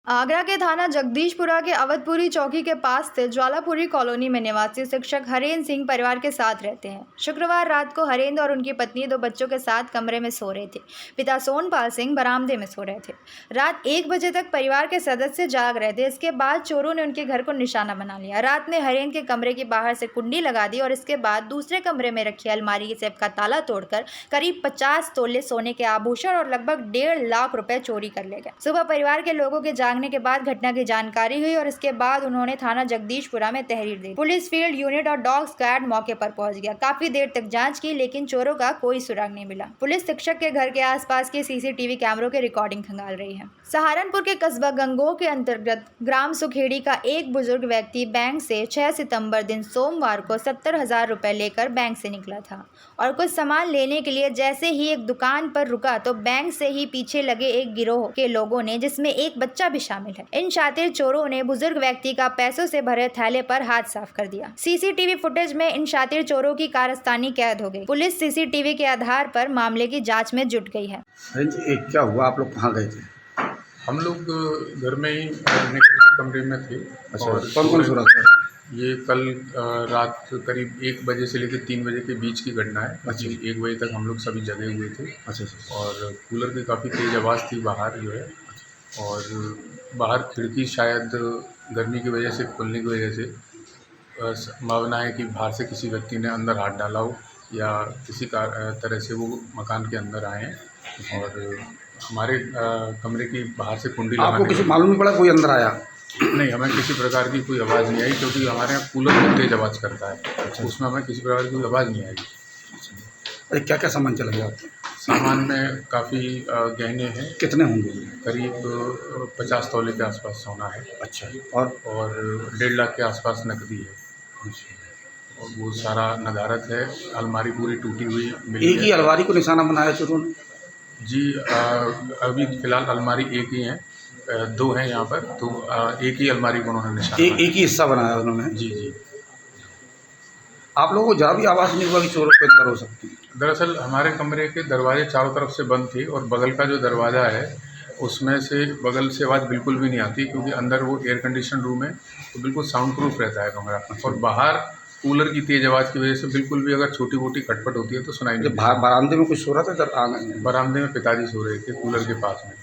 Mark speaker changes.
Speaker 1: आगरा के थाना जगदीशपुरा के अवधपुरी चौकी के पास स्थित ज्वालापुरी कॉलोनी में निवासी शिक्षक हरेंद्र सिंह परिवार के साथ रहते हैं। शुक्रवार रात को हरेंद्र और उनकी पत्नी 2 बच्चों के साथ कमरे में सो रहे थे। पिता सोनपाल सिंह बरामदे में सो रहे थे। रात 1 बजे तक परिवार के सदस्य जाग रहे थे। इसके बाद चोरों ने उनके घर को निशाना बना लिया। रात में हरेंद्र के कमरे के बाहर से कुंडी लगा दी और इसके बाद दूसरे कमरे में रखी अलमारी से का ताला तोड़कर करीब 50 तोले सोने के आभूषण और लगभग 1.5 लाख रुपए चोरी कर ले गए। सुबह परिवार के लोगों के जागने के बाद घटना की जानकारी हुई और इसके बाद उन्होंने थाना जगदीशपुरा में तहरीर दी। पुलिस फील्ड यूनिट और डॉग स्क्वाड मौके पर पहुंच गया। काफी देर तक जांच की लेकिन चोरों का कोई सुराग नहीं मिला। पुलिस शिक्षक के घर के आसपास के सीसीटीवी कैमरों की रिकॉर्डिंग खंगाल रही है। सहारनपुर के कस्बा गंगोह के अंतर्गत ग्राम सुखेड़ी का एक बुजुर्ग व्यक्ति बैंक से 6 सितंबर दिन सोमवार को 70,000 रुपए लेकर बैंक से निकला था और कुछ सामान लेने के लिए जैसे ही एक दुकान पर रुका तो बैंक से ही पीछे लगे एक गिरोह के लोगों ने, जिसमें एक बच्चा भी शामिल है, इन शातिर चोरों ने बुजुर्ग व्यक्ति का पैसों से भरे थैले पर हाथ साफ कर दिया। सीसीटीवी फुटेज में इन शातिर चोरों की कारस्तानी कैद हो गई। पुलिस सीसीटीवी के आधार पर मामले की जांच में जुट गई है।
Speaker 2: क्या हुआ, आप लोग कहाँ गए थे?
Speaker 3: हम लोग घर में ही रहने के कमरे में थे।
Speaker 2: अच्छा,
Speaker 3: और
Speaker 2: कौन सूरत है?
Speaker 3: ये कल रात करीब 1 बजे से लेकर 3 बजे के बीच की घटना है।
Speaker 2: अच्छा।
Speaker 3: 1 बजे तक हम लोग सभी जगे हुए थे।
Speaker 2: अच्छा।
Speaker 3: और कूलर की काफ़ी तेज़ आवाज़ थी बाहर जो है, और बाहर खिड़की शायद गर्मी की वजह से खोलने की वजह से संभावना है कि बाहर से किसी व्यक्ति ने अंदर हाथ डाला हो या किसी तरह से वो मकान के अंदर आए हैं। और हमारे कमरे की बाहर से कुंडी
Speaker 2: आपको
Speaker 3: लगाने
Speaker 2: किसी मालूम नहीं पड़ा कोई अंदर आया?
Speaker 3: नहीं, हमें किसी प्रकार की कोई आवाज़ नहीं आई, क्योंकि हमारे यहाँ कूलर बहुत तेज़ आवाज़ करता है।
Speaker 2: अच्छा।
Speaker 3: उसमें हमें किसी प्रकार की कोई आवाज़ नहीं आई।
Speaker 2: अरे क्या क्या सामान चला गया आपका?
Speaker 3: सामान में काफ़ी गहने हैं,
Speaker 2: कितने होंगे?
Speaker 3: करीब 50 तोले के आसपास सोना है।
Speaker 2: अच्छा।
Speaker 3: और 1.5 लाख के आसपास नकदी है। और वो सारा नदारत है। अलमारी पूरी टूटी हुई मिली
Speaker 2: एक ही
Speaker 3: है।
Speaker 2: अलमारी को निशाना बनाया चोरों ने?
Speaker 3: जी, अभी फ़िलहाल अलमारी एक ही है। 2 हैं यहाँ पर, तो एक ही अलमारी को उन्होंने निशाना
Speaker 2: एक ही हिस्सा बनाया उन्होंने?
Speaker 3: जी जी।
Speaker 2: आप लोगों को जरा भी आवाज़ नहीं हुआ कि चोरों के अंदर हो सकती है?
Speaker 3: दरअसल हमारे कमरे के दरवाजे चारों तरफ से बंद थे और बगल का जो दरवाज़ा है उसमें से बगल से आवाज़ बिल्कुल भी नहीं आती, क्योंकि अंदर वो एयर कंडीशन रूम है, तो बिल्कुल साउंड प्रूफ रहता है कमरा। और बाहर कूलर की तेज़ आवाज़ की वजह से बिल्कुल भी अगर छोटी मोटी खटपट होती है तो सुनाई नहीं देती।
Speaker 2: बरामदे में कुछ सो रहा था जब आ गए?
Speaker 3: बरामदे में पिताजी सो रहे थे कूलर के पास में।